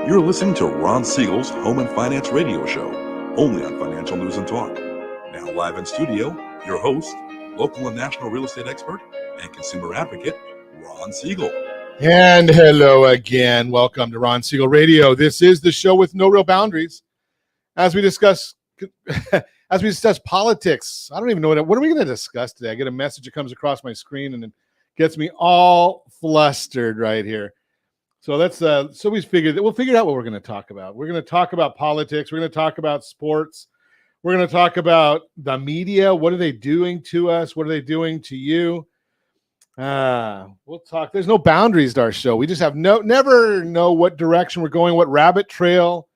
You're listening to Ron Siegel's Home and Finance Radio Show, only on Financial News and Talk. Now live in studio, your host, local and national real estate expert and consumer advocate, Ron Siegel. And hello again. Welcome to Ron Siegel Radio. This is the show with no real boundaries. As we discuss politics, I don't even know what are we going to discuss today. I get a message that comes across my screen and it gets me all flustered right here. So we'll figure out what we're going to talk about. We're going to talk about politics. We're going to talk about sports. We're going to talk about the media. What are they doing to us? What are they doing to you? We'll talk. There's no boundaries to our show. We just never know what direction we're going, what rabbit trail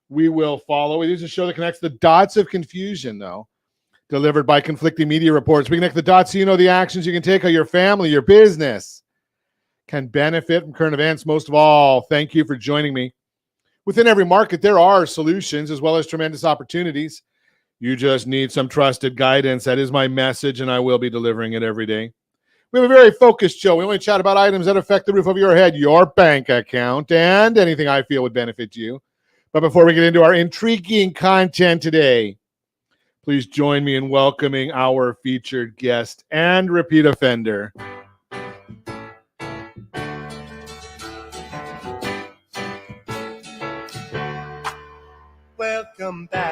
we will follow. It is a show that connects the dots of confusion, though, delivered by conflicting media reports. We connect the dots so you know the actions you can take on your family, your business can benefit from current events. Most of all, thank you for joining me. Within every market, there are solutions as well as tremendous opportunities. You just need some trusted guidance. That is my message, and I will be delivering it every day. We have a very focused show. We only chat about items that affect the roof over your head, your bank account, and anything I feel would benefit you. But before we get into our intriguing content today, please join me in welcoming our featured guest and repeat offender.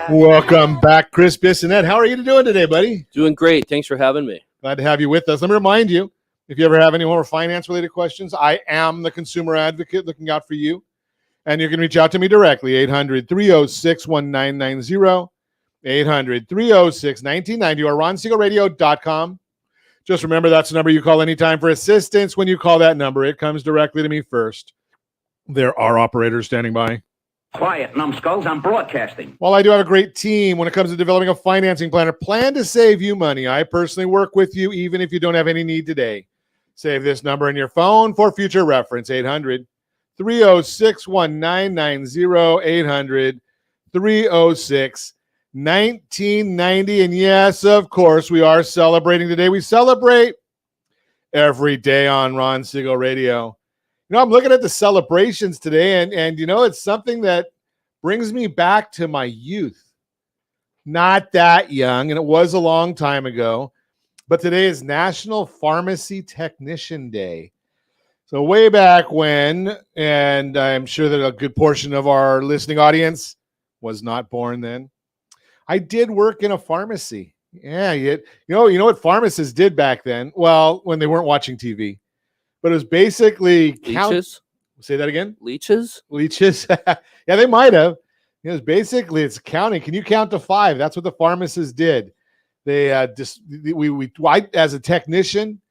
Welcome back, Chris Bissonnette. How are you doing today, buddy? Doing great. Thanks for having me. Glad to have you with us. Let me remind you, if you ever have any more finance-related questions, I am the consumer advocate looking out for you. And you can reach out to me directly, 800-306-1990, 800-306-1990, or ronsiegelradio.com. Just remember that's the number you call anytime for assistance. When you call that number, it comes directly to me first. There are operators standing by. Quiet, numbskulls, I'm broadcasting. While I do have a great team when it comes to developing a financing plan or plan to save you money, I personally work with you even if you don't have any need today. Save this number in your phone for future reference, 800-306-1990, 800-306-1990. And yes, of course, we are celebrating today. We celebrate every day on Ron Siegel Radio. You know, I'm looking at the celebrations today, and you know, it's something that brings me back to my youth. Not that young, and it was a long time ago, but today is National Pharmacy Technician Day. So way back when, and I'm sure that a good portion of our listening audience was not born then, I did work in a pharmacy. Yeah, you know what pharmacists did back then? Well, when they weren't watching TV. But it was basically Leeches? Say that again? Leeches? Yeah, they might have. It's counting. Can you count to 5? That's what the pharmacists did. They I, as a technician,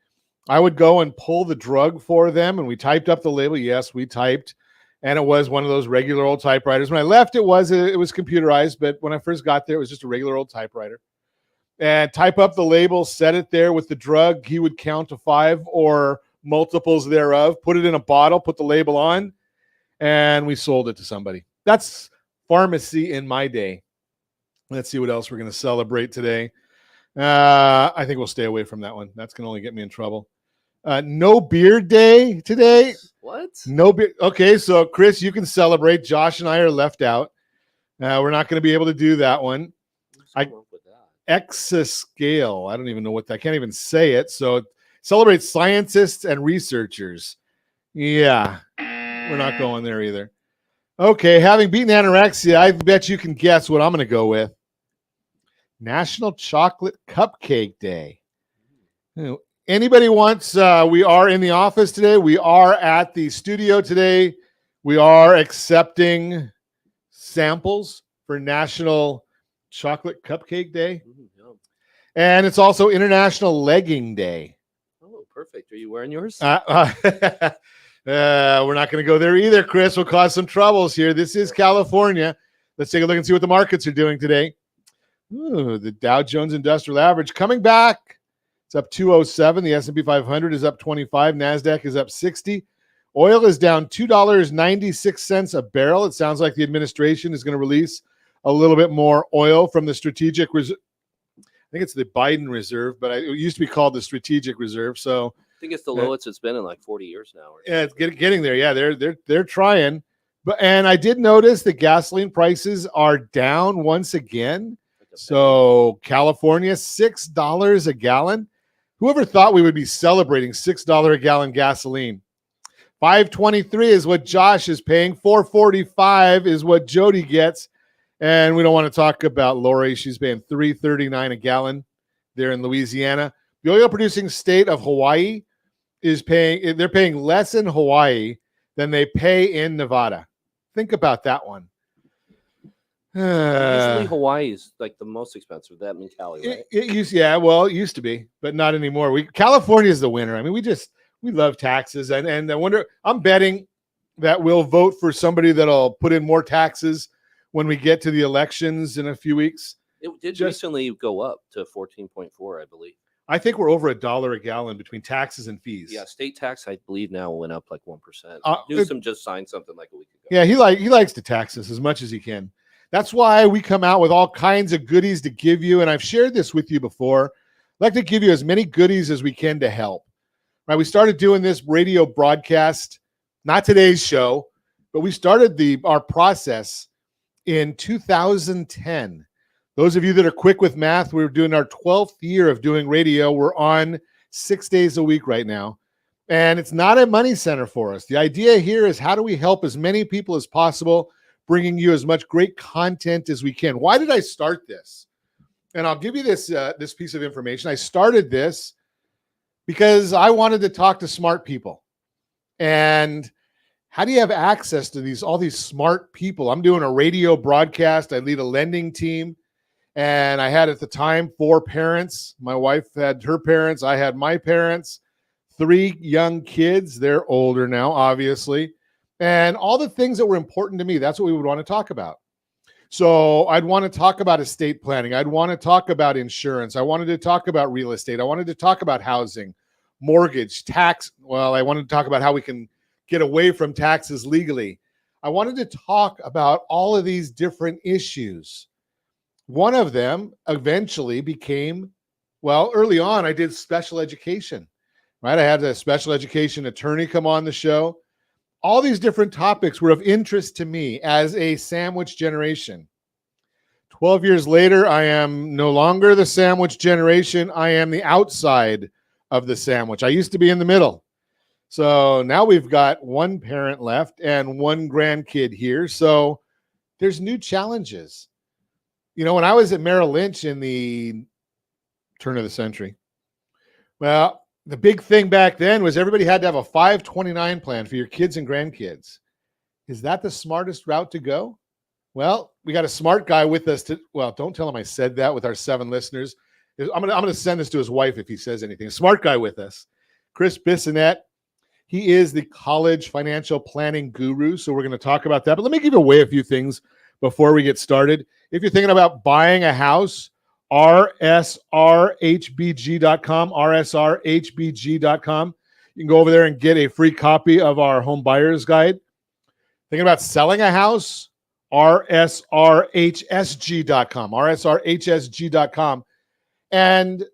I would go and pull the drug for them, and we typed up the label. Yes, we typed, and it was one of those regular old typewriters. When I left, it was computerized, but when I first got there, it was just a regular old typewriter. And type up the label, set it there with the drug. He would count to 5 or multiples thereof, put it in a bottle, put the label on, and we sold it to somebody. That's pharmacy in my day. Let's see what else we're going to celebrate today. I think we'll stay away from that one. That's going to only get me in trouble. No beer day today. What? No beer. Okay, so Chris, you can celebrate. Josh and I are left out. We're not going to be able to do that one. Exascale. I don't even know what that. I can't even say it. So celebrate scientists and researchers. Yeah, we're not going there either. Okay, having beaten anorexia, I bet you can guess what I'm going to go with. National Chocolate Cupcake Day. Anybody wants, we are in the office today. We are at the studio today. We are accepting samples for National Chocolate Cupcake Day. And it's also International Legging Day. Perfect. Are you wearing yours? We're not going to go there either, Chris. We'll cause some troubles here. This is California. Let's take a look and see what the markets are doing today. Ooh, the Dow Jones Industrial Average coming back. It's up 207. The S&P 500 is up 25. NASDAQ is up 60. Oil is down $2.96 a barrel. It sounds like the administration is going to release a little bit more oil from the strategic reserve. I think it's the Biden Reserve, but it used to be called the Strategic Reserve. So I think it's the lowest it's been in like 40 years now. Yeah, it's getting there. Yeah, they're trying. And I did notice that gasoline prices are down once again. So California, $6 a gallon. Whoever thought we would be celebrating $6 a gallon gasoline? $5.23 is what Josh is paying. $4.45 is what Jody gets. And we don't want to talk about Lori. She's paying $3.39 a gallon there in Louisiana. The oil producing state of Hawaii they're paying less in Hawaii than they pay in Nevada. Think about that one. Usually Hawaii is like the most expensive. That means Cali, right? It used to be, but not anymore. California is the winner. I mean, we love taxes, and I wonder. I'm betting that we'll vote for somebody that'll put in more taxes when we get to the elections in a few weeks. It did recently go up to 14.4, I believe. I think we're over $1 a gallon between taxes and fees. Yeah, state tax, I believe, now went up like 1%. Newsom just signed something like a week ago. Yeah, he likes to tax us as much as he can. That's why we come out with all kinds of goodies to give you, and I've shared this with you before. I'd like to give you as many goodies as we can to help. Right? We started doing this radio broadcast, not today's show, but we started our process in 2010. Those of you that are quick with math, we're doing our 12th year of doing radio. We're on 6 days a week right now, and it's not a money center for us. The idea here is how do we help as many people as possible, bringing you as much great content as we can. Why did I start this? And I'll give you this piece of information. I started this because I wanted to talk to smart people. And how do you have access to all these smart people? I'm doing a radio broadcast. I lead a lending team. And I had at the time 4 parents. My wife had her parents. I had my parents, 3 young kids. They're older now, obviously. And all the things that were important to me, that's what we would want to talk about. So I'd want to talk about estate planning. I'd want to talk about insurance. I wanted to talk about real estate. I wanted to talk about housing, mortgage, tax. Well, I wanted to talk about how we can get away from taxes legally. I wanted to talk about all of these different issues. One of them eventually became, early on, I did special education, right? I had a special education attorney come on the show. All these different topics were of interest to me as a sandwich generation. 12 years later, I am no longer the sandwich generation. I am the outside of the sandwich. I used to be in the middle. So now we've got 1 parent left and 1 grandkid here. So there's new challenges. You know, when I was at Merrill Lynch in the turn of the century, the big thing back then was everybody had to have a 529 plan for your kids and grandkids. Is that the smartest route to go? Well, we got a smart guy with us don't tell him I said that with our 7 listeners. I'm going to send this to his wife if he says anything. A smart guy with us, Chris Bissonnette. He is the college financial planning guru. So we're going to talk about that. But let me give away a few things before we get started. If you're thinking about buying a house, rsrhbg.com, rsrhbg.com. You can go over there and get a free copy of our home buyer's guide. Thinking about selling a house, rsrhsg.com, rsrhsg.com. And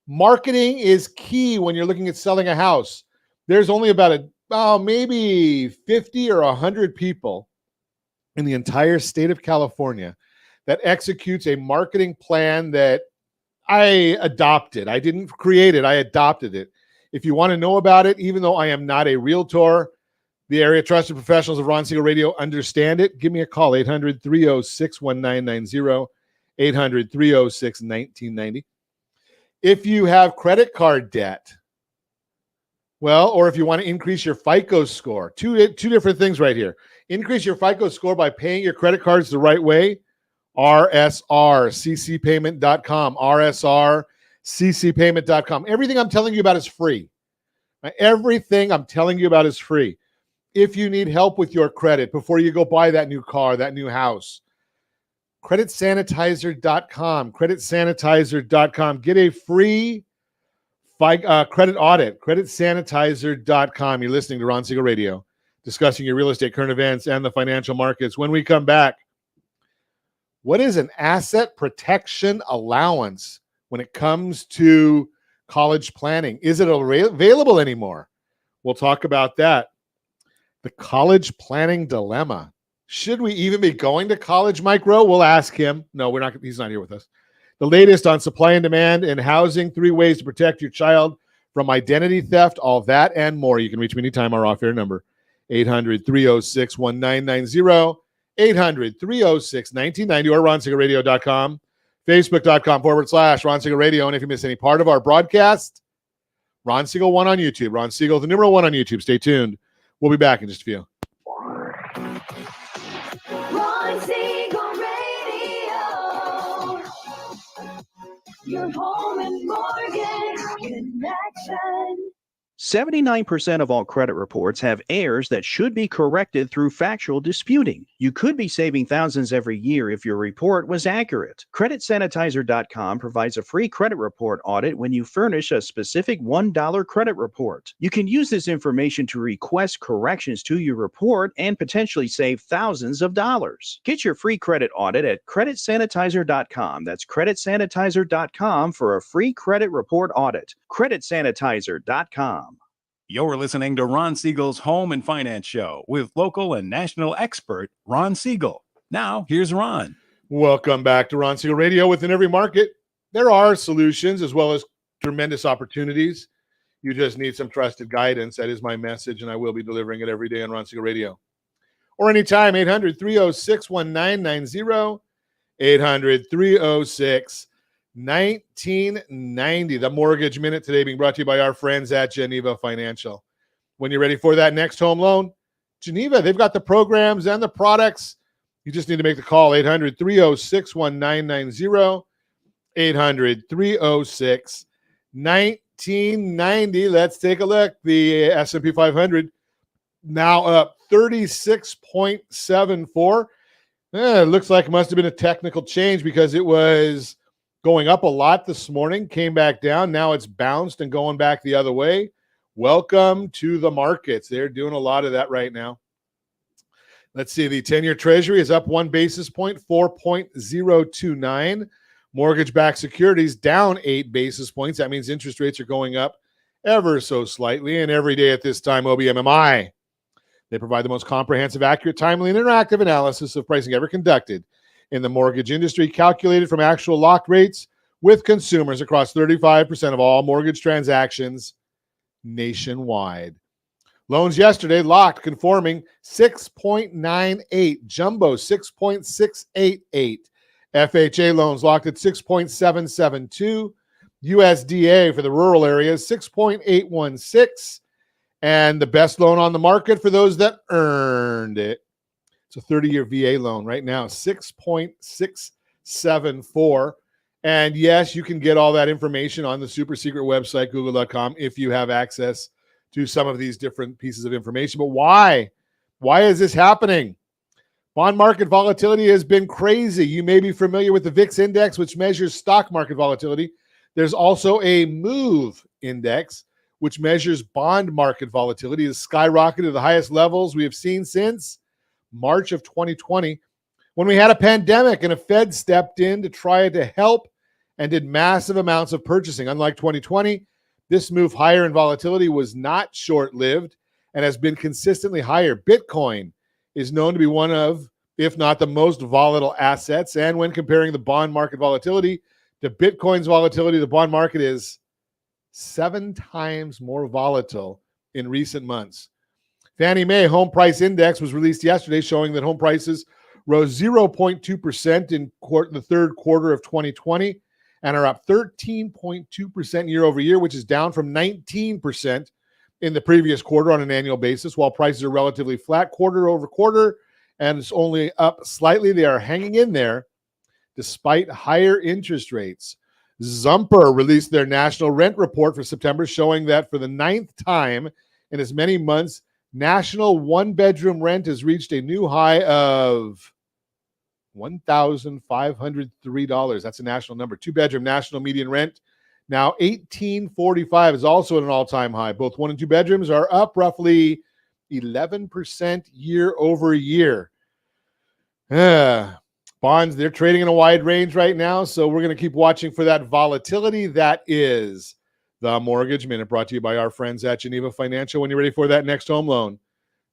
marketing is key when you're looking at selling a house. There's only about maybe 50 or 100 people in the entire state of California that executes a marketing plan that I adopted. I didn't create it. I adopted it. If you want to know about it, even though I am not a realtor, the area trusted professionals of Ron Siegel Radio understand it. Give me a call, 800-306-1990, 800-306-1990. If you have credit card debt, or if you want to increase your FICO score, two different things right here. Increase your FICO score by paying your credit cards the right way, rsrccpayment.com, rsrccpayment.com. Everything I'm telling you about is free. Everything I'm telling you about is free. If you need help with your credit before you go buy that new car, that new house, creditsanitizer.com, creditsanitizer.com. Get a free credit audit, creditsanitizer.com. You're listening to Ron Siegel Radio, discussing your real estate, current events, and the financial markets. When we come back, what is an asset protection allowance when it comes to college planning? Is it available anymore? We'll talk about that. The college planning dilemma. Should we even be going to college, Mike Rowe? We'll ask him. No, we're not. He's not here with us. The latest on supply and demand in housing, 3 ways to protect your child from identity theft, all that and more. You can reach me anytime. Our off-air number, 800-306-1990, 800-306-1990, or ronsiegelradio.com, facebook.com/Ron Siegel Radio. And if you miss any part of our broadcast, Ron Siegel 1 on YouTube. Ron Siegel, the number 1 on YouTube. Stay tuned. We'll be back in just a few. Ron Siegel Radio, your home and mortgage connection. 79% of all credit reports have errors that should be corrected through factual disputing. You could be saving thousands every year if your report was accurate. CreditSanitizer.com provides a free credit report audit when you furnish a specific $1 credit report. You can use this information to request corrections to your report and potentially save thousands of dollars. Get your free credit audit at CreditSanitizer.com. That's CreditSanitizer.com for a free credit report audit. CreditSanitizer.com. You're listening to Ron Siegel's Home and Finance Show with local and national expert Ron Siegel. Now, here's Ron. Welcome back to Ron Siegel Radio. Within every market, there are solutions as well as tremendous opportunities. You just need some trusted guidance. That is my message, and I will be delivering it every day on Ron Siegel Radio. Or anytime, 800-306-1990, 800-306-1990. The Mortgage Minute today being brought to you by our friends at Geneva Financial. When you're ready for that next home loan, Geneva, they've got the programs and the products. You just need to make the call, 800-306-1990, 800-306-1990. Let's take a look. The S&P 500 now up 36.74. It looks like it must have been a technical change because it was going up a lot this morning, came back down. Now it's bounced and going back the other way. Welcome to the markets. They're doing a lot of that right now. Let's see. The 10-year Treasury is up 1 basis point, 4.029. Mortgage-backed securities down 8 basis points. That means interest rates are going up ever so slightly. And every day at this time, OBMMI. They provide the most comprehensive, accurate, timely, and interactive analysis of pricing ever conducted in the mortgage industry, calculated from actual lock rates with consumers across 35% of all mortgage transactions nationwide. Loans yesterday locked conforming 6.98, jumbo 6.688, FHA loans locked at 6.772, USDA for the rural areas 6.816, and the best loan on the market for those that earned it. It's a 30-year VA loan right now, 6.674. And yes, you can get all that information on the super secret website, google.com, if you have access to some of these different pieces of information. But why? Why is this happening? Bond market volatility has been crazy. You may be familiar with the VIX index, which measures stock market volatility. There's also a MOVE index, which measures bond market volatility. It has skyrocketed to the highest levels we have seen since March of 2020, when we had a pandemic and a Fed stepped in to try to help and did massive amounts of purchasing. Unlike 2020, this move higher in volatility was not short-lived and has been consistently higher. Bitcoin is known to be one of, if not the most volatile assets. And when comparing the bond market volatility to Bitcoin's volatility, the bond market is 7 times more volatile in recent months. Fannie Mae Home Price Index was released yesterday, showing that home prices rose 0.2% in the third quarter of 2020 and are up 13.2% year over year, which is down from 19% in the previous quarter on an annual basis. While prices are relatively flat quarter over quarter and it's only up slightly, they are hanging in there despite higher interest rates. Zumper released their national rent report for September, showing that for the 9th time in as many months, national one-bedroom rent has reached a new high of $1,503. That's a national number. Two-bedroom national median rent now $1,845 is also at an all-time high. Both 1 and 2 bedrooms are up roughly 11% year over year. Bonds, they're trading in a wide range right now, so we're going to keep watching for that volatility. That is the Mortgage Minute, brought to you by our friends at Geneva Financial. When you're ready for that next home loan,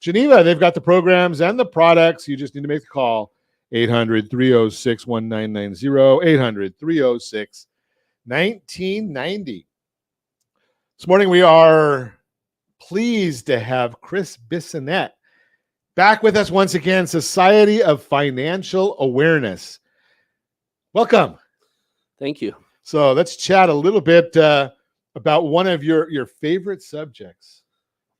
Geneva, they've got the programs and the products. You just need to make the call. 800-306-1990. 800-306-1990. This morning we are pleased to have Chris Bissonnette back with us once again, Society of Financial Awareness. Welcome. Thank you. So let's chat a little bit about one of your favorite subjects.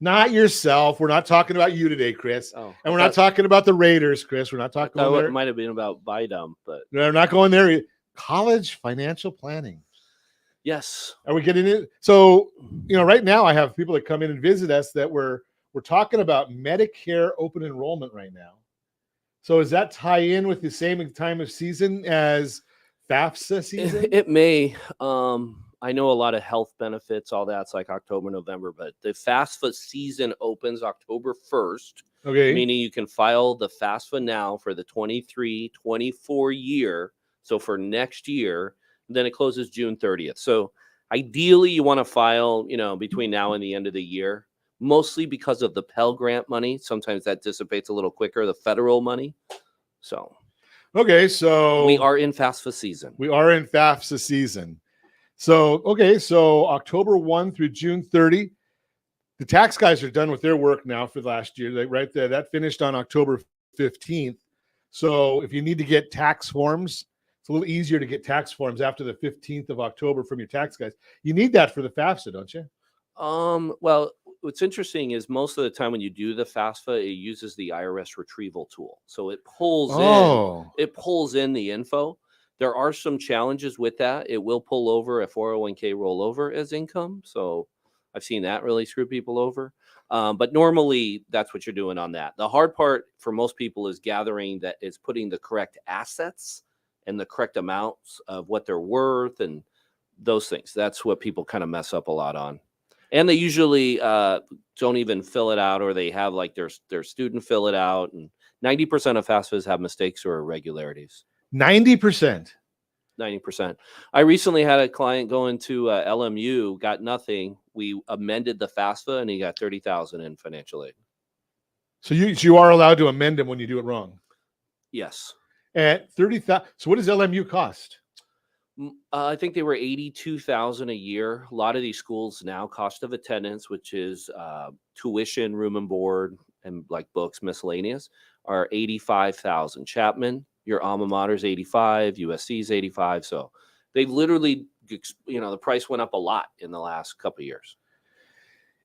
Not yourself. We're not talking about you today, Chris. Oh, and we're not talking about the Raiders, Chris. We're not talking about it might have been about Bidum, but we're not going there. College financial planning. yes. Are we getting it? So, right now I have people that come in and visit us that we're talking about Medicare open enrollment right now. So does that tie in with the same time of season as FAFSA season? It may. I know a lot of health benefits, all that's like October, November, but the FAFSA season opens October 1st. Okay. Meaning you can file the FAFSA now for the 23-24 year. So for next year, then it closes June 30th. So ideally you want to file, between now and the end of the year, mostly because of the Pell Grant money. Sometimes that dissipates a little quicker, the federal money. So. Okay. So we are in FAFSA season. We are in FAFSA season. So October 1 through June 30, the tax guys are done with their work now for last year. Right there, that finished on October 15th. So if you need to get tax forms, it's a little easier to get tax forms after the 15th of October from your tax guys. You need that for the FAFSA, don't you? Well, what's interesting is most of the time when you do the FAFSA, it uses the IRS retrieval tool. So it pulls in the info. There are some challenges with that. It will pull over a 401k rollover as income. So I've seen that really screw people over. But normally that's what you're doing on that. The hard part for most people is putting the correct assets and the correct amounts of what they're worth and those things. That's what people kind of mess up a lot on. And they usually don't even fill it out, or they have like their student fill it out. And 90% of FAFSAs have mistakes or irregularities. 90%. 90%. I recently had a client go into LMU, got nothing. We amended the FAFSA and he got $30,000 in financial aid. So you are allowed to amend them when you do it wrong. Yes. At $30,000. So what does LMU cost? I think they were $82,000 a year. A lot of these schools now, cost of attendance, which is tuition, room and board, and like books, miscellaneous, are $85,000. Chapman, your alma mater, is $85,000. USC is $85,000. So they've literally, the price went up a lot in the last couple of years.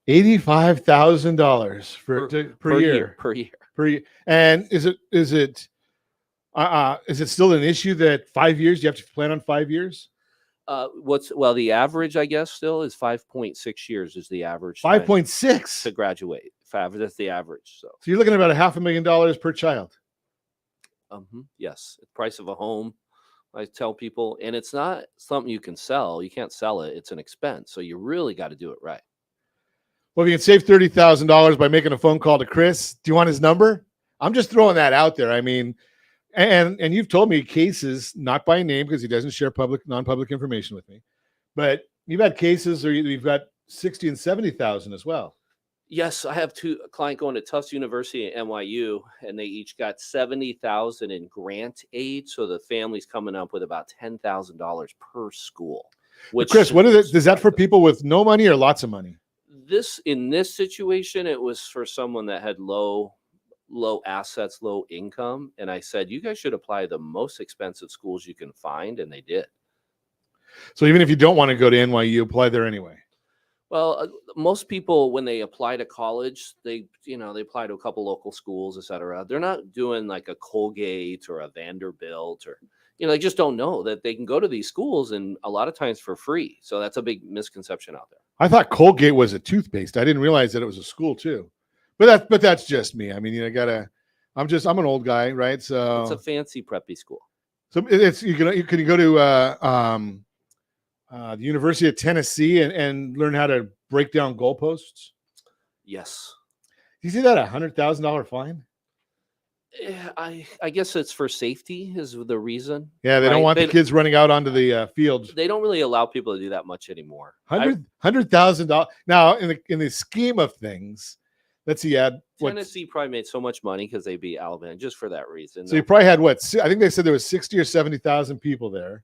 $85,000 per year. Per year. And is it still an issue that 5 years? You have to plan on 5 years? The average, I guess, still is 5.6 years is the average. 5.6 to graduate. That's the average. So you're looking at about $500,000 per child. Yes, the price of a home. I tell people, and it's not something you can sell. You can't sell it. It's an expense. So you really got to do it right. Well, if you can save $30,000 by making a phone call to Chris, do you want his number? I'm just throwing that out there. I mean, and you've told me cases, not by name because he doesn't share non-public information with me, but you've had cases where you've got 60 and 70,000 as well. Yes, I have a client going to Tufts University at NYU, and they each got $70,000 in grant aid. So the family's coming up with about $10,000 per school. Which, Chris, what is it? Is that for people with no money or lots of money? In this situation, it was for someone that had low assets, low income. And I said, you guys should apply the most expensive schools you can find. And they did. So even if you don't want to go to NYU, apply there anyway. Well, most people, when they apply to college, they apply to a couple local schools, et cetera. They're not doing like a Colgate or a Vanderbilt or, they just don't know that they can go to these schools and a lot of times for free. So that's a big misconception out there. I thought Colgate was a toothpaste. I didn't realize that it was a school too. But that's just me. I mean, I'm an old guy, right? So it's a fancy preppy school. So you can go to the University of Tennessee and learn how to break down goalposts. Yes. Do you see that $100,000 fine? Yeah, I guess it's for safety is the reason. Yeah, they don't want the kids running out onto the field. They don't really allow people to do that much anymore. $100,000. Now, in the scheme of things, Let's see, add what? Tennessee probably made so much money because they beat Alabama just for that reason. So you probably had what? I think they said there was 60 or 70,000 people there,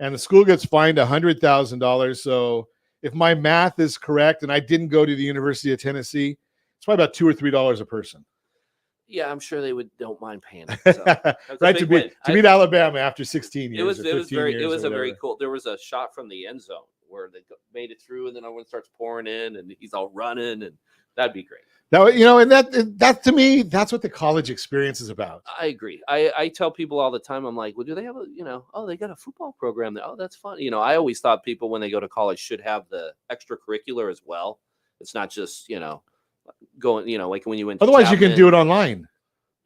and the school gets fined $100,000. So if my math is correct, and I didn't go to the University of Tennessee, it's probably about $2 or $3 a person. Yeah, I'm sure they don't mind paying it. So right, to beat Alabama after 16 years. It was very cool. There was a shot from the end zone where they made it through, and then everyone starts pouring in, and he's all running, and that'd be great. That, you know, and that to me, that's what the college experience is about. I agree. I tell people all the time, I'm like, well, do they have they got a football program there? Oh, that's fun. I always thought people when they go to college should have the extracurricular as well. It's not just, going, like when you went. Otherwise, you can do it online.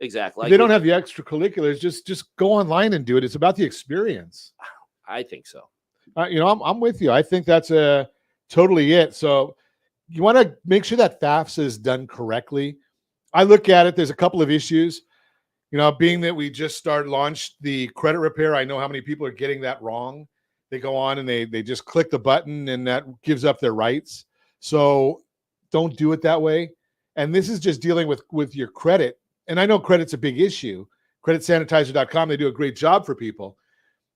Exactly. If they don't have the extracurriculars, just go online and do it. It's about the experience. I think so. I'm with you. I think that's totally it. So you want to make sure that FAFSA is done correctly. I look at it. There's a couple of issues. Being that we just launched the credit repair, I know how many people are getting that wrong. They go on and they just click the button, and that gives up their rights. So don't do it that way. And this is just dealing with your credit. And I know credit's a big issue. CreditSanitizer.com, they do a great job for people.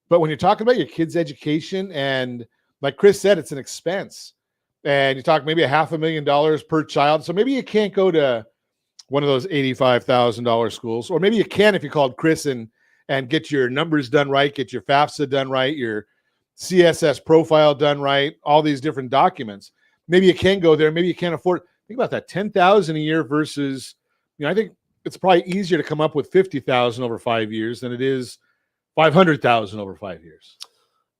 But when you're talking about your kids' education, and like Chris said, it's an expense. And you talk maybe $500,000 per child. So maybe you can't go to one of those $85,000 schools. Or maybe you can if you called Chris and get your numbers done right, get your FAFSA done right, your CSS profile done right, all these different documents. Maybe you can go there. Maybe you can't afford. Think about that, $10,000 a year versus, I think it's probably easier to come up with $50,000 over 5 years than it is $500,000 over 5 years.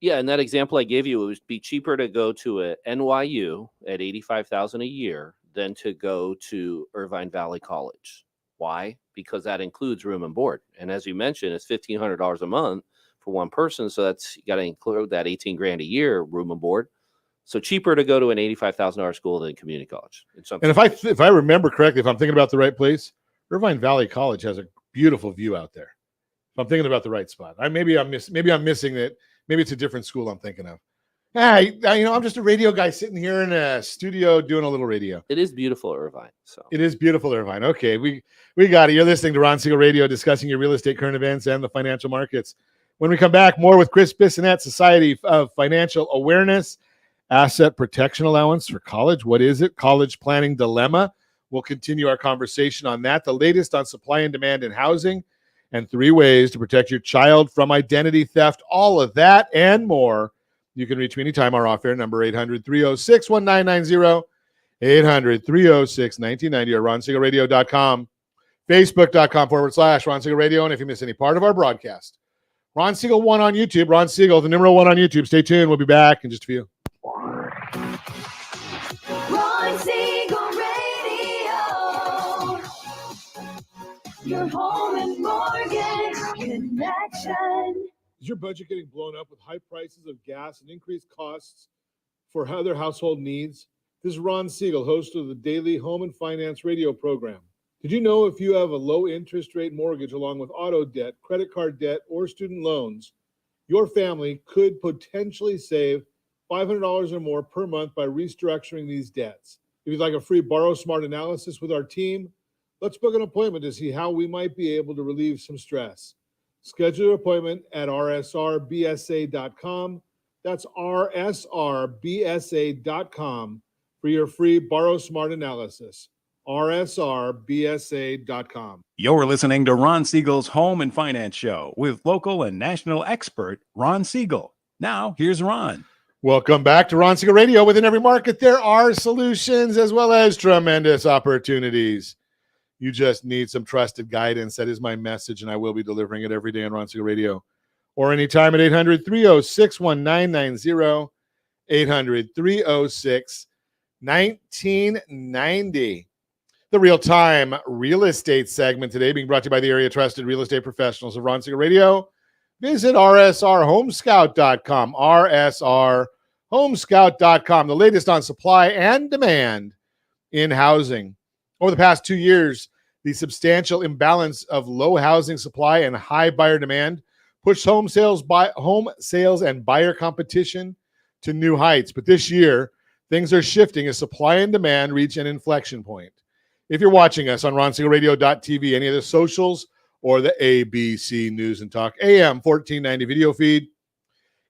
Yeah, and that example I gave you, it would be cheaper to go to a NYU at $85,000 a year than to go to Irvine Valley College. Why? Because that includes room and board, and as you mentioned, it's $1,500 a month for one person. So you got to include that $18,000 a year room and board. So cheaper to go to an $85,000 school than community college. And if I remember correctly, if I'm thinking about the right place, Irvine Valley College has a beautiful view out there. If I'm thinking about the right spot, maybe I'm missing it. Maybe it's a different school I'm thinking of. I'm just a radio guy sitting here in a studio doing a little radio. It is beautiful, Irvine. So it is beautiful, Irvine. Okay, we got it. You're listening to Ron Siegel Radio, discussing your real estate, current events, and the financial markets. When we come back, more with Chris Bissonnette, Society of Financial Awareness, Asset Protection Allowance for college. What is it? College planning dilemma. We'll continue our conversation on that. The latest on supply and demand in housing, and 3 ways to protect your child from identity theft. All of that and more. You can reach me anytime. Our off-air number, 800-306-1990, 800-306-1990, or RonSiegelRadio.com, Facebook.com/Ron Siegel Radio. And if you miss any part of our broadcast, Ron Siegel 1 on YouTube. Ron Siegel, the number 1 on YouTube. Stay tuned. We'll be back in just a few. Ron Siegel Radio, your home and mortgage connection. Is your budget getting blown up with high prices of gas and increased costs for other household needs? This is Ron Siegel, host of the daily Home and Finance radio program. Did you know if you have a low interest rate mortgage along with auto debt, credit card debt, or student loans, your family could potentially save $500 or more per month by restructuring these debts? If you'd like a free Borrow Smart analysis with our team, let's book an appointment to see how we might be able to relieve some stress. Schedule your appointment at rsrbsa.com. That's rsrbsa.com for your free Borrow Smart analysis. rsrbsa.com. You're listening to Ron Siegel's Home and Finance Show with local and national expert Ron Siegel. Now, here's Ron. Welcome back to Ron Siegel Radio. Within every market, there are solutions as well as tremendous opportunities. You just need some trusted guidance. That is my message, and I will be delivering it every day on Ron Siegel Radio, or anytime at 800-306-1990, 800-306-1990. The real-time real estate segment today being brought to you by the area trusted real estate professionals of Ron Siegel Radio. Visit rsrhomescout.com, rsrhomescout.com, the latest on supply and demand in housing. Over the past 2 years, the substantial imbalance of low housing supply and high buyer demand pushed home sales and buyer competition to new heights. But this year, things are shifting as supply and demand reach an inflection point. if you're watching us on ronsiegelradio.tv, any of the socials, or the ABC News and Talk AM 1490 video feed,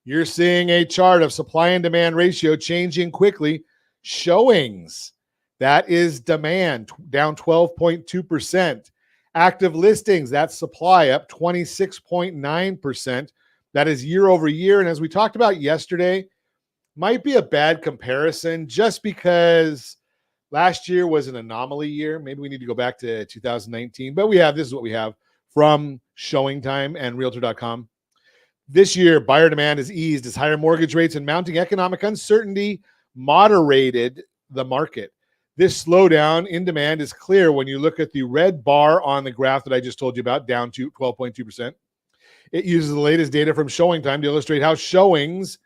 you're seeing a chart of supply and demand ratio changing quickly. Showings, that is demand, down 12.2%. Active listings, that's supply, up 26.9%. That is year over year. And as we talked about yesterday, might be a bad comparison just because last year was an anomaly year. Maybe we need to go back to 2019, but this is what we have from Showing Time and Realtor.com. This year, buyer demand has eased as higher mortgage rates and mounting economic uncertainty moderated the market. This slowdown in demand is clear when you look at the red bar on the graph that I just told you about, down to 12.2%. It uses the latest data from Showing Time to illustrate how showings,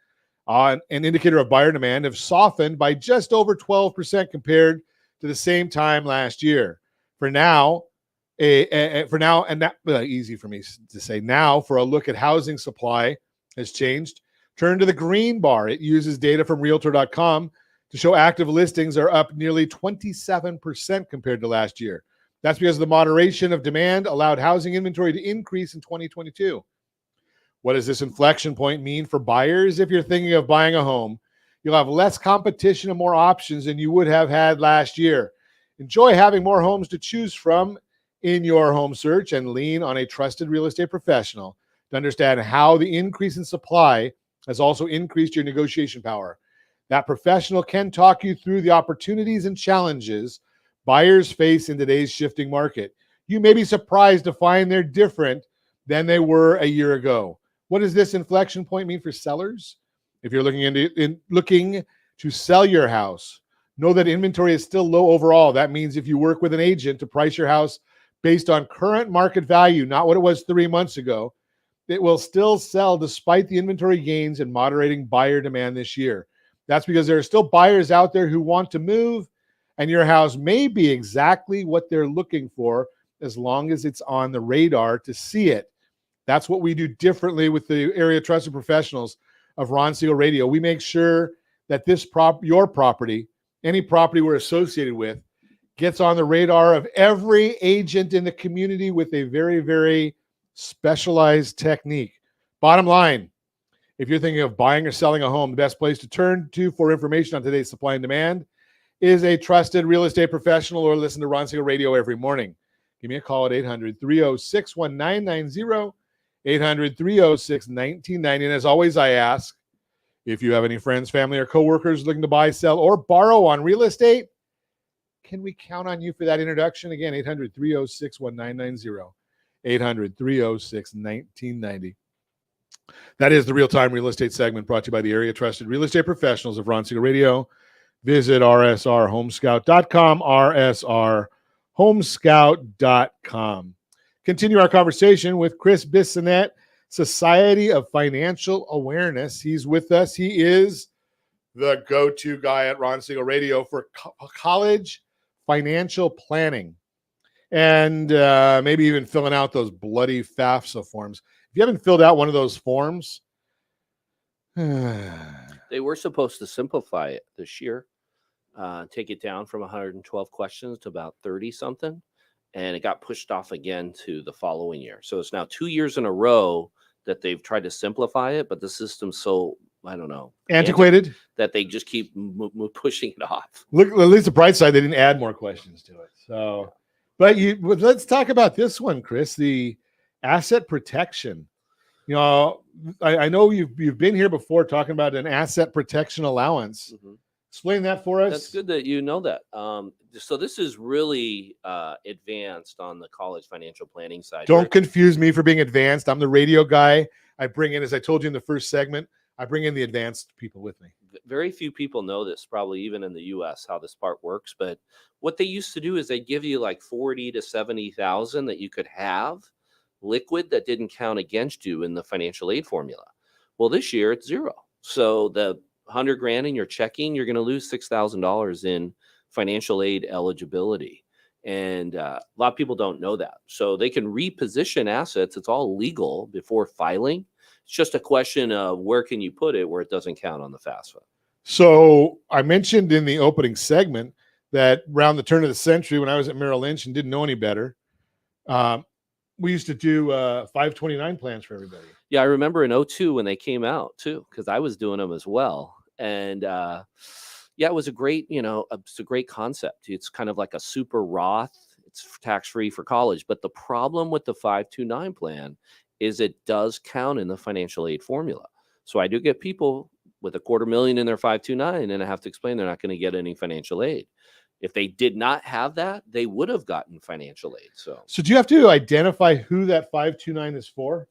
an indicator of buyer demand, have softened by just over 12% compared to the same time last year. For now, and that easy for me to say now, for a look at housing supply has changed. Turn to the green bar. It uses data from Realtor.com to show active listings are up nearly 27% compared to last year. That's because the moderation of demand allowed housing inventory to increase in 2022. What does this inflection point mean for buyers? If you're thinking of buying a home, you'll have less competition and more options than you would have had last year. Enjoy having more homes to choose from in your home search and lean on a trusted real estate professional to understand how the increase in supply has also increased your negotiation power. That professional can talk you through the opportunities and challenges buyers face in today's shifting market. You may be surprised to find they're different than they were a year ago. What does this inflection point mean for sellers? If you're looking to sell your house, know that inventory is still low overall. That means if you work with an agent to price your house based on current market value, not what it was 3 months ago, it will still sell despite the inventory gains and moderating buyer demand this year. That's because there are still buyers out there who want to move, and your house may be exactly what they're looking for as long as it's on the radar to see it. That's what we do differently with the area trusted professionals of Ron Siegel Radio. We make sure that your property, any property we're associated with, gets on the radar of every agent in the community with a very, very specialized technique. Bottom line, if you're thinking of buying or selling a home, the best place to turn to for information on today's supply and demand is a trusted real estate professional, or listen to Ron Siegel Radio every morning. Give me a call at 800-306-1990, 800-306-1990. And as always, I ask, if you have any friends, family, or coworkers looking to buy, sell, or borrow on real estate, can we count on you for that introduction? Again, 800-306-1990, 800-306-1990. That is the Real-Time Real Estate segment brought to you by the area trusted real estate professionals of Ron Siegel Radio. Visit rsrhomescout.com, rsrhomescout.com. Continue our conversation with Chris Bissonnette, Society of Financial Awareness. He's with us. He is the go-to guy at Ron Siegel Radio for college financial planning, and maybe even filling out those bloody FAFSA forms. If you haven't filled out one of those forms, they were supposed to simplify it this year, take it down from 112 questions to about 30 something, and it got pushed off again to the following year. So it's now 2 years in a row that they've tried to simplify it, but the system's so, I don't know, antiquated that they just keep pushing it off. Look, at least the bright side, they didn't add more questions to it. So, but let's talk about this one, Chris, the asset protection. You know, I know you've been here before talking about an asset protection allowance. Mm-hmm. Explain that for us. That's good that you know that. So this is really advanced on the college financial planning side. Don't confuse me for being advanced. I'm the radio guy. I bring in, as I told you in the first segment, I bring in the advanced people with me. Very few people know this, probably even in the U.S., how this part works. But what they used to do is they give you like 40 to 70,000 that you could have liquid that didn't count against you in the financial aid formula. Well, this year it's zero. So the 100 grand in your checking, you're going to lose $6,000 in financial aid eligibility. And a lot of people don't know that. So they can reposition assets. It's all legal before filing. It's just a question of where can you put it where it doesn't count on the FAFSA. So I mentioned in the opening segment that around the turn of the century, when I was at Merrill Lynch and didn't know any better, we used to do 529 plans for everybody. Yeah, I remember in 2002 when they came out too, because I was doing them as well. And yeah, it was a great, it's a great concept. It's kind of like a super Roth. It's tax-free for college. But the problem with the 529 plan is it does count in the financial aid formula. So I do get people with $250,000 in their 529, and I have to explain they're not going to get any financial aid. If they did not have that, they would have gotten financial aid. So do you have to identify who that 529 is for?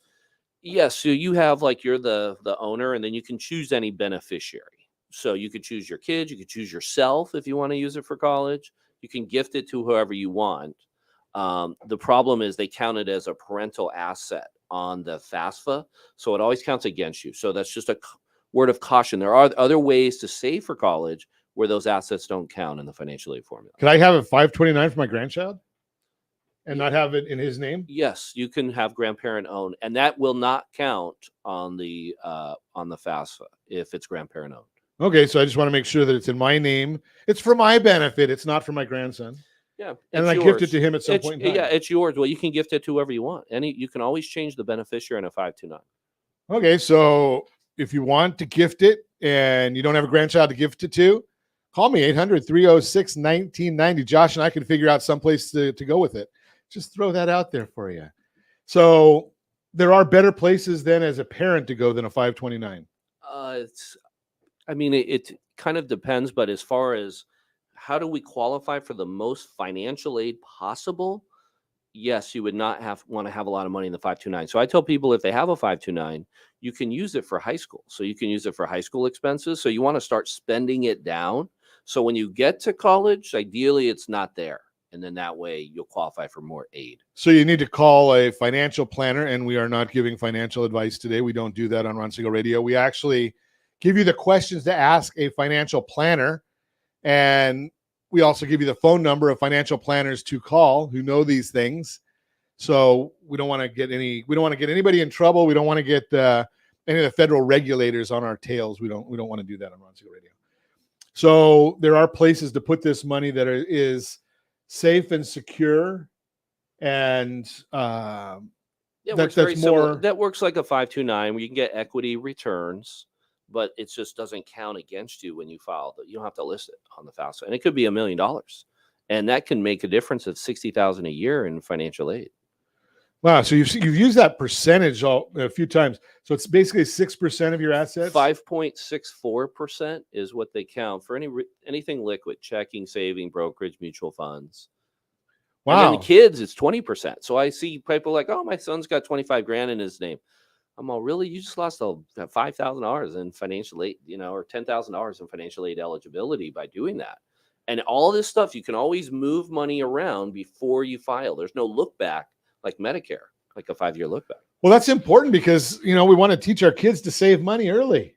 yes, so you have like you're the owner, and then you can choose any beneficiary. So you could choose your kids, you could choose yourself if you want to use it for college. You can gift it to whoever you want. The problem is they count it as a parental asset on the FAFSA, so it always counts against you. So that's just a word of caution. There are other ways to save for college where those assets don't count in the financial aid formula. Can I have a 529 for my grandchild and not have it in his name? Yes, you can have grandparent owned, and that will not count on the FAFSA if it's grandparent owned. Okay, so I just want to make sure that it's in my name. It's for my benefit. It's not for my grandson. Yeah, and I gift it to him at some point in time. Yeah, it's yours. Well, you can gift it to whoever you want. You can always change the beneficiary in a 529. Okay, so if you want to gift it and you don't have a grandchild to gift it to, call me 800-306-1990. Josh and I can figure out someplace to go with it. Just throw that out there for you. So there are better places then as a parent to go than a 529. It kind of depends, but as far as how do we qualify for the most financial aid possible? Yes, you would not want to have a lot of money in the 529. So I tell people if they have a 529, you can use it for high school. So you can use it for high school expenses. So you want to start spending it down. So when you get to college, ideally it's not there. And then that way you'll qualify for more aid. So you need to call a financial planner, and we are not giving financial advice today. We don't do that on Ron Siegel Radio. We actually give you the questions to ask a financial planner. And we also give you the phone number of financial planners to call who know these things. So we don't want to get anybody in trouble. We don't want to get any of the federal regulators on our tails. We don't want to do that on Ron Siegel Radio. So there are places to put this money that is safe and secure, and works very similar. That works like a 529 where you can get equity returns, but it just doesn't count against you when you file. You don't have to list it on the FAFSA, and it could be $1 million, and that can make a difference of $60,000 a year in financial aid. Wow! So you've used that percentage a few times. So it's basically 6% of your assets. 5.64% is what they count for anything liquid: checking, saving, brokerage, mutual funds. Wow! And then the kids, it's 20%. So I see people like, "Oh, my son's got $25,000 in his name." I'm all, really? You just lost $5,000 in financial aid, or $10,000 in financial aid eligibility by doing that. And all this stuff, you can always move money around before you file. There's no look back like Medicare, like a 5-year look back. Well, that's important because, we want to teach our kids to save money early.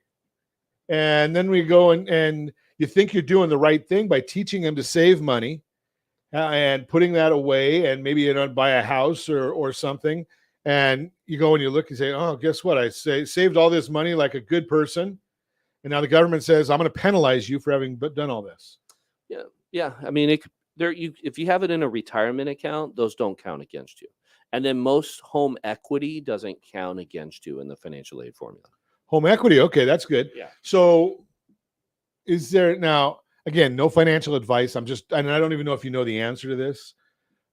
And then we go and you think you're doing the right thing by teaching them to save money and putting that away, and maybe buy a house or something. And you go and you look and say, oh, guess what? I saved all this money like a good person. And now the government says, I'm going to penalize you for having done all this. Yeah. I mean, if you have it in a retirement account, those don't count against you. And then most home equity doesn't count against you in the financial aid formula. Home equity. Okay, that's good. Yeah. So is there now, again, no financial advice. And I don't even know if you know the answer to this.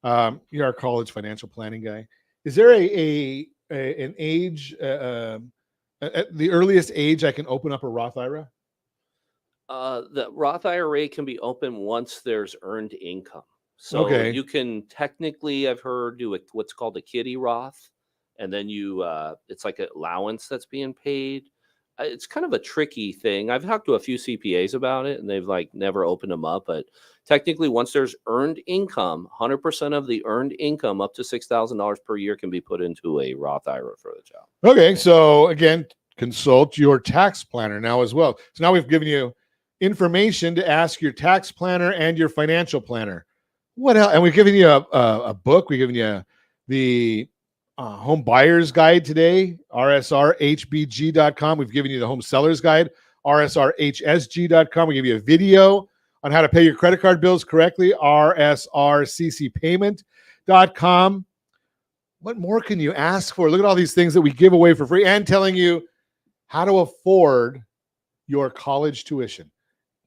You're our college financial planning guy. Is there an age, at the earliest age I can open up a Roth IRA? The Roth IRA can be open once there's earned income. So you can technically, I've heard, do what's called a kiddie Roth, and then it's like an allowance that's being paid. It's kind of a tricky thing. I've talked to a few CPAs about it, and they've never opened them up. But technically, once there's earned income, 100% of the earned income up to $6,000 per year can be put into a Roth IRA for the child. Okay, so again, consult your tax planner now as well. So now we've given you information to ask your tax planner and your financial planner. What else? And we've given you a book. We've given you the home buyer's guide today, rsrhbg.com. We've given you the home seller's guide, rsrhsg.com. We give you a video on how to pay your credit card bills correctly, rsrccpayment.com. What more can you ask for? Look at all these things that we give away for free and telling you how to afford your college tuition.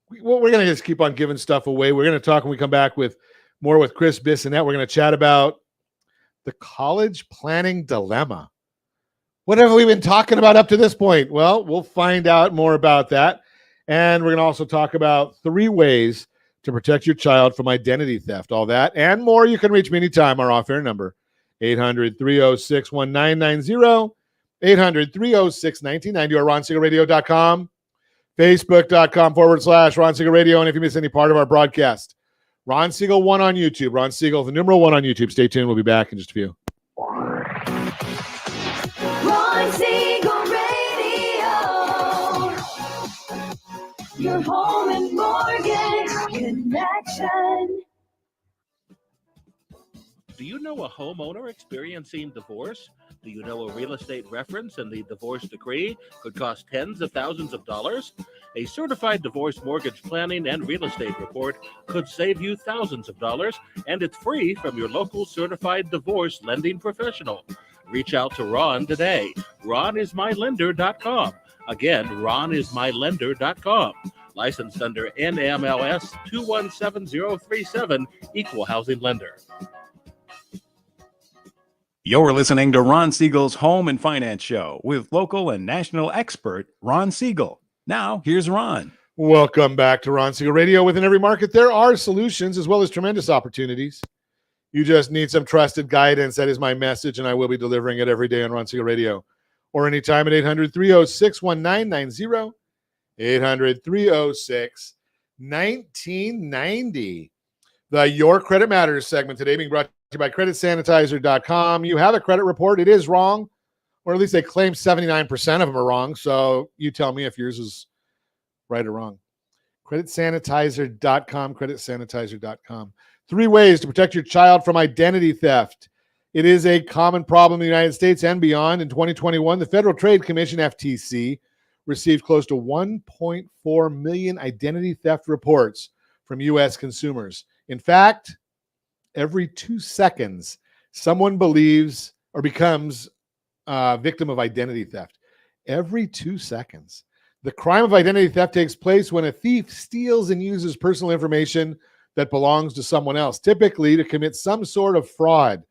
We're going to just keep on giving stuff away. We're going to talk when we come back with more with Chris Bissonnette. We're going to chat about the college planning dilemma. What have we been talking about up to this point? Well, we'll find out more about that. And we're going to also talk about 3 ways to protect your child from identity theft. All that and more. You can reach me anytime. Our off-air number, 800-306-1990, 800-306-1990, or RonSiegelRadio.com, Facebook.com/Ron Siegel Radio. And if you miss any part of our broadcast, Ron Siegel 1 on YouTube. Ron Siegel, the numeral 1 on YouTube. Stay tuned. We'll be back in just a few. Ron Siegel Radio. Your home and mortgage connection. Do you know a homeowner experiencing divorce? Do you know a real estate reference and the divorce decree could cost tens of thousands of dollars? A certified divorce mortgage planning and real estate report could save you thousands of dollars, and it's free from your local certified divorce lending professional. Reach out to Ron today. RonIsMyLender.com. Again, RonIsMyLender.com. Licensed under NMLS 217037, Equal Housing Lender. You're listening to Ron Siegel's Home and Finance Show with local and national expert Ron Siegel. Now, here's Ron. Welcome back to Ron Siegel Radio. Within every market, there are solutions as well as tremendous opportunities. You just need some trusted guidance. That is my message, and I will be delivering it every day on Ron Siegel Radio or anytime at 800-306-1990, 800-306-1990. The Your Credit Matters segment today being brought to you by CreditSanitizer.com. You have a credit report. It is wrong, or at least they claim 79% of them are wrong. So you tell me if yours is right or wrong. CreditSanitizer.com, CreditSanitizer.com. 3 ways to protect your child from identity theft. It is a common problem in the United States and beyond. In 2021, the Federal Trade Commission, FTC, received close to 1.4 million identity theft reports from U.S. consumers. In fact, every 2 seconds, someone believes or becomes a victim of identity theft. Every 2 seconds. The crime of identity theft takes place when a thief steals and uses personal information that belongs to someone else, typically to commit some sort of fraud.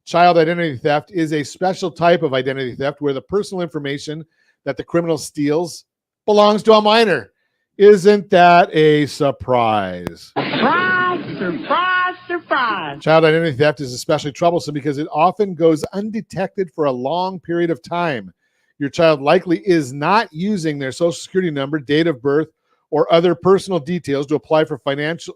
Child identity theft is a special type of identity theft where the personal information that the criminal steals belongs to a minor. Isn't that a surprise? Surprise, surprise, surprise. Child identity theft is especially troublesome because it often goes undetected for a long period of time. Your child likely is not using their social security number, date of birth, or other personal details to apply for financing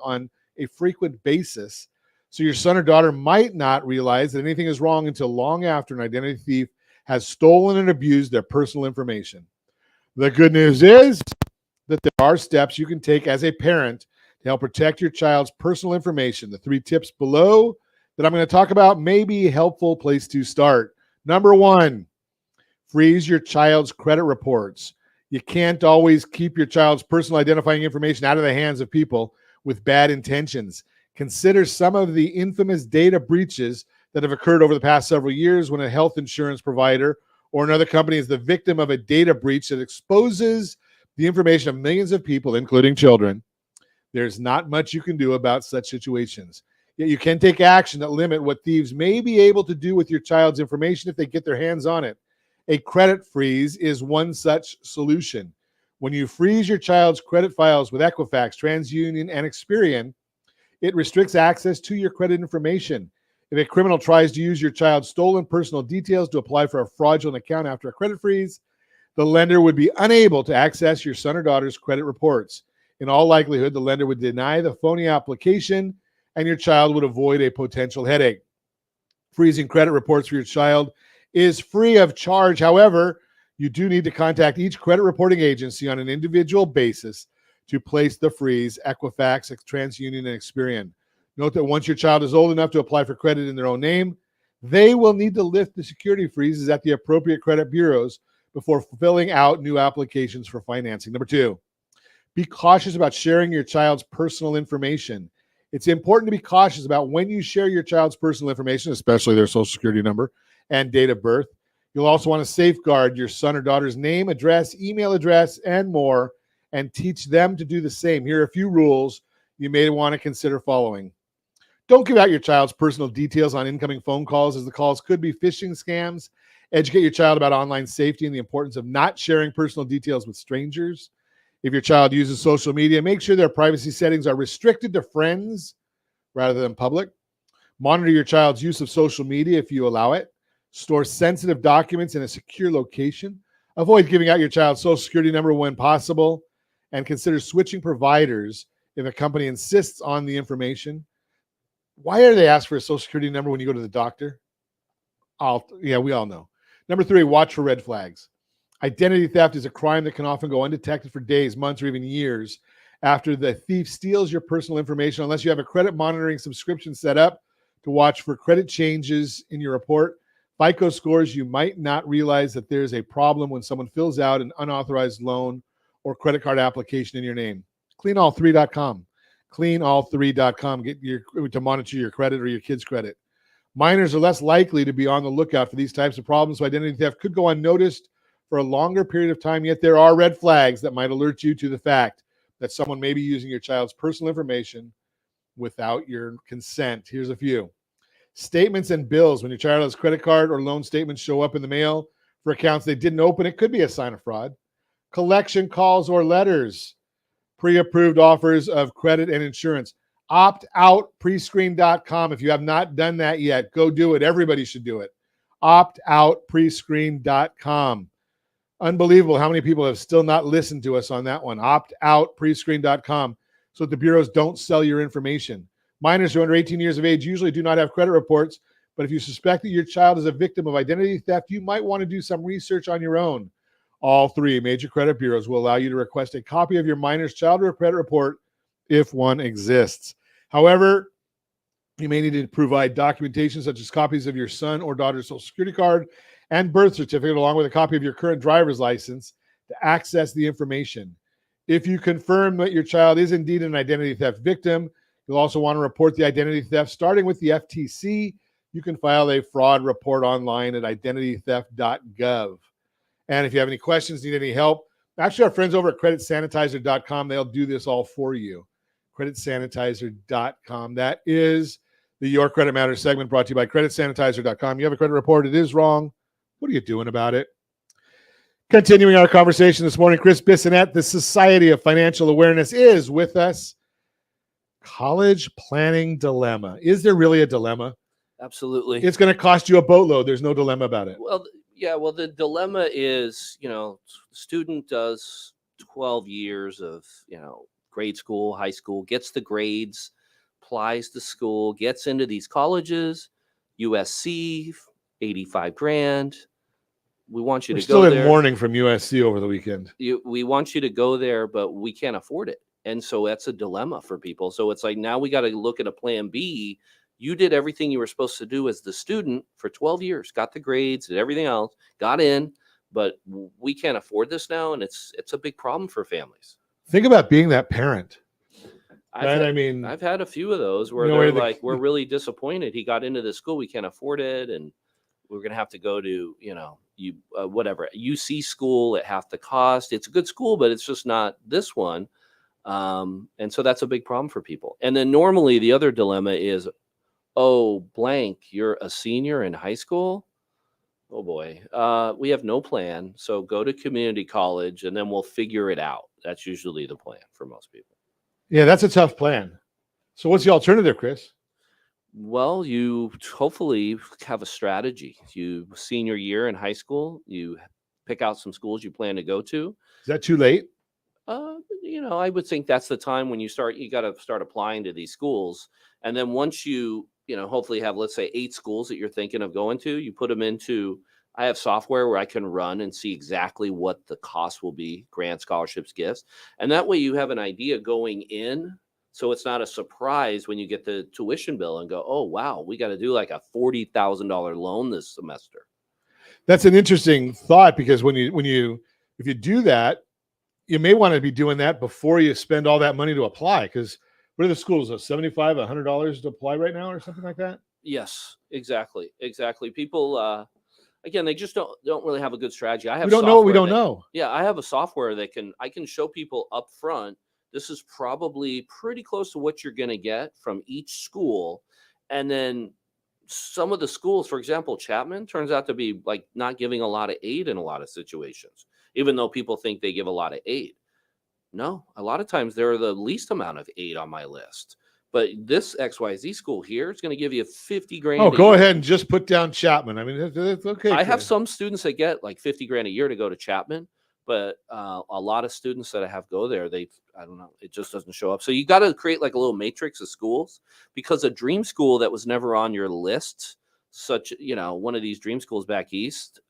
on a frequent basis. So your son or daughter might not realize that anything is wrong until long after an identity thief has stolen and abused their personal information. The good news is that there are steps you can take as a parent to help protect your child's personal information. The 3 tips below that I'm going to talk about may be a helpful place to start. Number 1, freeze your child's credit reports. You can't always keep your child's personal identifying information out of the hands of people with bad intentions. Consider some of the infamous data breaches that have occurred over the past several years when a health insurance provider or another company is the victim of a data breach that exposes the information of millions of people, including children. There's not much you can do about such situations. Yet you can take action that limit what thieves may be able to do with your child's information if they get their hands on it. A credit freeze is one such solution. When you freeze your child's credit files with Equifax, TransUnion, and Experian, it restricts access to your credit information. If a criminal tries to use your child's stolen personal details to apply for a fraudulent account after a credit freeze, the lender would be unable to access your son or daughter's credit reports. In all likelihood, the lender would deny the phony application and your child would avoid a potential headache. Freezing credit reports for your child is free of charge. However, you do need to contact each credit reporting agency on an individual basis to place the freeze, Equifax, TransUnion, and Experian. Note that once your child is old enough to apply for credit in their own name, they will need to lift the security freezes at the appropriate credit bureaus before filling out new applications for financing. Number 2, Be cautious about sharing your child's personal information. It's important to be cautious about when you share your child's personal information, especially their social security number and date of birth. You'll also want to safeguard your son or daughter's name, address, email address, and more, and teach them to do the same. Here are a few rules you may want to consider following. Don't give out your child's personal details on incoming phone calls, as the calls could be phishing scams. Educate your child about online safety and the importance of not sharing personal details with strangers. If your child uses social media, make sure their privacy settings are restricted to friends rather than public. Monitor your child's use of social media if you allow it. Store sensitive documents in a secure location. Avoid giving out your child's social security number when possible. And consider switching providers if a company insists on the information. Why are they asked for a social security number when you go to the doctor? We all know. Number 3, watch for red flags. Identity theft is a crime that can often go undetected for days, months, or even years after the thief steals your personal information, unless you have a credit monitoring subscription set up to watch for credit changes in your report. FICO scores, you might not realize that there's a problem when someone fills out an unauthorized loan or credit card application in your name. Cleanall3.com. Cleanall3.com. To monitor your credit or your kid's credit. Minors are less likely to be on the lookout for these types of problems, so identity theft could go unnoticed for a longer period of time, yet there are red flags that might alert you to the fact that someone may be using your child's personal information without your consent. Here's a few. Statements and bills. When your child has credit card or loan statements show up in the mail for accounts they didn't open, it could be a sign of fraud. Collection calls or letters. Pre-approved offers of credit and insurance. Opt out prescreen.com. If you have not done that yet, go do it. Everybody should do it. Opt out prescreen.com. Unbelievable how many people have still not listened to us on that one. Opt out prescreen.com so that the bureaus don't sell your information. Minors who are under 18 years of age usually do not have credit reports, but if you suspect that your child is a victim of identity theft, you might want to do some research on your own. All 3 major credit bureaus will allow you to request a copy of your minor's child credit report if one exists. However, you may need to provide documentation such as copies of your son or daughter's social security card and birth certificate, along with a copy of your current driver's license to access the information. If you confirm that your child is indeed an identity theft victim, you'll also want to report the identity theft starting with the FTC. You can file a fraud report online at identitytheft.gov. And if you have any questions, need any help, actually our friends over at creditsanitizer.com, they'll do this all for you. Creditsanitizer.com. That is the Your Credit Matters segment brought to you by creditsanitizer.com. You have a credit report, it is wrong. What are you doing about it? Continuing our conversation this morning, Chris Bissonnette, the Society of Financial Awareness, is with us. College planning dilemma. Is there really a dilemma? Absolutely. It's going to cost you a boatload. There's no dilemma about it. Well, yeah. Well, the dilemma is, the student does 12 years of, grade school, high school, gets the grades, applies to school, gets into these colleges, USC, 85 grand. We want you We're to go there. there. Still in mourning from USC over the weekend. We want you to go there, but we can't afford it. And so that's a dilemma for people. So it's like, now we got to look at a plan B. You did everything you were supposed to do as the student for 12 years, got the grades and everything else, got in, but we can't afford this now. And it's a big problem for families. Think about being that parent. I've had a few of those where they're like, we're really disappointed. He got into this school. We can't afford it. And we're going to have to go to, whatever, UC school at half the cost. It's a good school, but it's just not this one. And so that's a big problem for people. And then normally the other dilemma is, oh, blank, you're a senior in high school. Oh boy, we have no plan. So go to community college and then we'll figure it out. That's usually the plan for most people. Yeah, that's a tough plan. So what's the alternative, Chris? Well, you hopefully have a strategy. You senior year in high school, you pick out some schools you plan to go to. Is that too late? I would think that's the time when you got to start applying to these schools. And then once you hopefully have, let's say 8 schools that you're thinking of going to, you put them into, I have software where I can run and see exactly what the cost will be, grants, scholarships, gifts. And that way you have an idea going in. So it's not a surprise when you get the tuition bill and go, oh, wow, we got to do like a $40,000 loan this semester. That's an interesting thought, because if you do that, you may want to be doing that before you spend all that money to apply. Because what are the schools? $75, $100 to apply right now, or something like that? Yes, exactly. People, again, they just don't really have a good strategy. I have we don't know what we don't know. Yeah, I have a software that I can show people up front. This is probably pretty close to what you're going to get from each school, and then some of the schools, for example, Chapman turns out to be like not giving a lot of aid in a lot of situations, even though people think they give a lot of aid. No, a lot of times they're the least amount of aid on my list. But this XYZ school here is going to give you 50 grand. Oh, go ahead and just put down Chapman. I mean, it's okay. I have some students that get like 50 grand a year to go to Chapman, but a lot of students that I have go there, I don't know, it just doesn't show up. So you got to create like a little matrix of schools, because a dream school that was never on your list, one of these dream schools back east,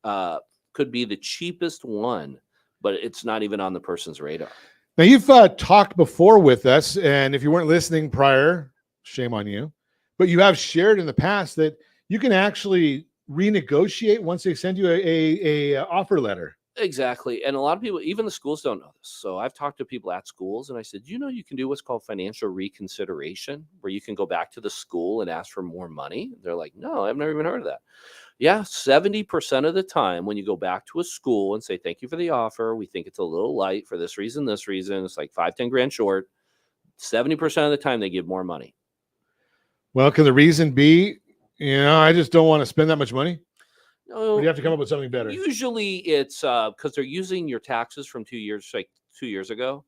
could be the cheapest one, but it's not even on the person's radar. Now, you've talked before with us, and if you weren't listening prior, shame on you, but you have shared in the past that you can actually renegotiate once they send you a offer letter. Exactly. And a lot of people, even the schools, don't know this. So I've talked to people at schools, and I said, you can do what's called financial reconsideration, where you can go back to the school and ask for more money. They're like, no, I've never even heard of that. Yeah, 70% of the time when you go back to a school and say, thank you for the offer, we think it's a little light for this reason, it's like 5-10 grand short. 70% of the time they give more money. Well, can the reason be, I just don't want to spend that much money? No, or do you have to come up with something better? Usually it's because they're using your taxes from 2 years, like 2 years ago.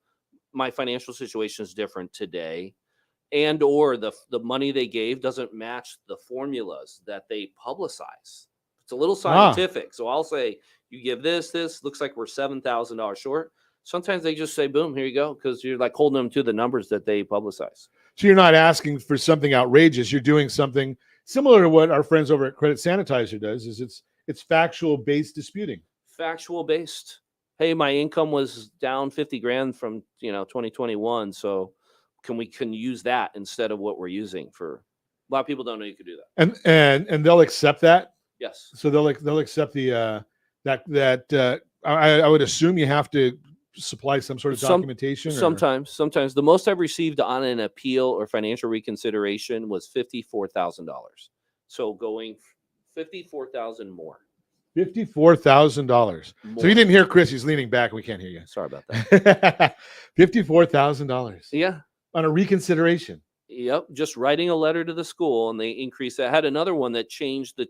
My financial situation is different today. And or the money they gave doesn't match the formulas that they publicize. It's a little scientific. So I'll say, you give this looks like we're $7,000 short. Sometimes they just say, boom, here you go, because you're like holding them to the numbers that they publicize. So you're not asking for something outrageous. You're doing something similar to what our friends over at Credit Sanitizer does. It's factual based disputing. Factual based. Hey, my income was down 50 grand from 2021, so can use that instead of what we're using. For a lot of people don't know you could do that, and they'll accept that. Yes. So they'll accept the I would assume you have to supply some sort of documentation. Sometimes the most I've received on an appeal or financial reconsideration was $54,000. So going $54,000 more. $54,000. So you didn't hear Chris. He's leaning back. We can't hear you. Sorry about that. $54,000. Yeah. On a reconsideration. Yep. Just writing a letter to the school, and they increased. I had another one that changed the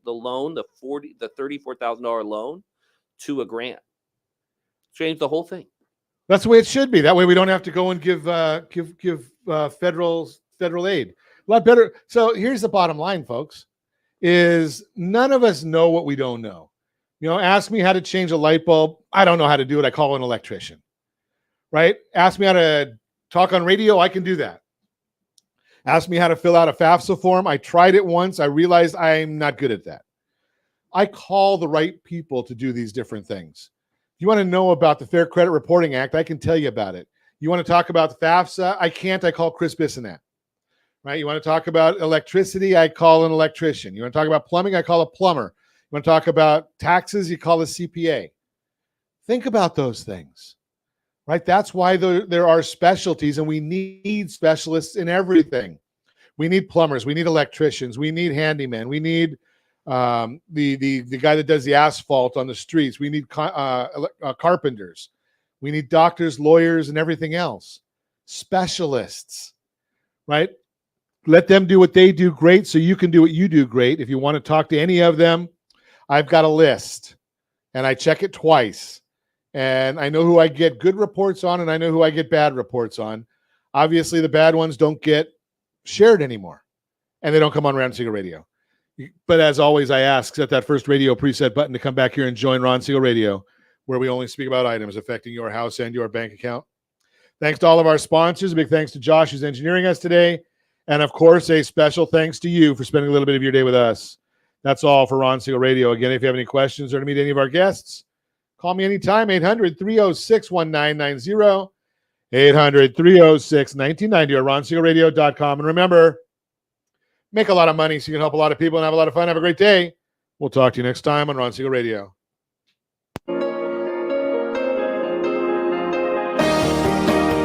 loan, the $34,000 loan to a grant. Changed the whole thing. That's the way it should be. That way we don't have to go and give federal aid. A lot better. So here's the bottom line, folks, is none of us know what we don't know. Ask me how to change a light bulb. I don't know how to do it. I call an electrician, right? Ask me how to talk on radio. I can do that. Ask me how to fill out a FAFSA form. I tried it once. I realized I'm not good at that. I call the right people to do these different things. If you want to know about the Fair Credit Reporting Act, I can tell you about it. You want to talk about the FAFSA? I can't. I call Chris Bissonnette. Right? You want to talk about electricity? I call an electrician. You want to talk about plumbing? I call a plumber. You want to talk about taxes? You call a CPA. Think about those things. Right? That's why there are specialties, and we need specialists in everything. We need plumbers. We need electricians. We need handymen. We need the guy that does the asphalt on the streets. We need carpenters. We need doctors, lawyers, and everything else. Specialists, right? Let them do what they do great so you can do what you do great. If you want to talk to any of them, I've got a list, and I check it twice. And I know who I get good reports on, and I know who I get bad reports on. Obviously, the bad ones don't get shared anymore, and they don't come on Ron Siegel Radio. But as always, I ask, set that first radio preset button to come back here and join Ron Siegel Radio, where we only speak about items affecting your house and your bank account. Thanks to all of our sponsors. A big thanks to Josh, who's engineering us today. And, of course, a special thanks to you for spending a little bit of your day with us. That's all for Ron Siegel Radio. Again, if you have any questions or to meet any of our guests, call me anytime, 800-306-1990, 800-306-1990, or ronsiegelradio.com. And remember, make a lot of money so you can help a lot of people and have a lot of fun. Have a great day. We'll talk to you next time on Ron Siegel Radio.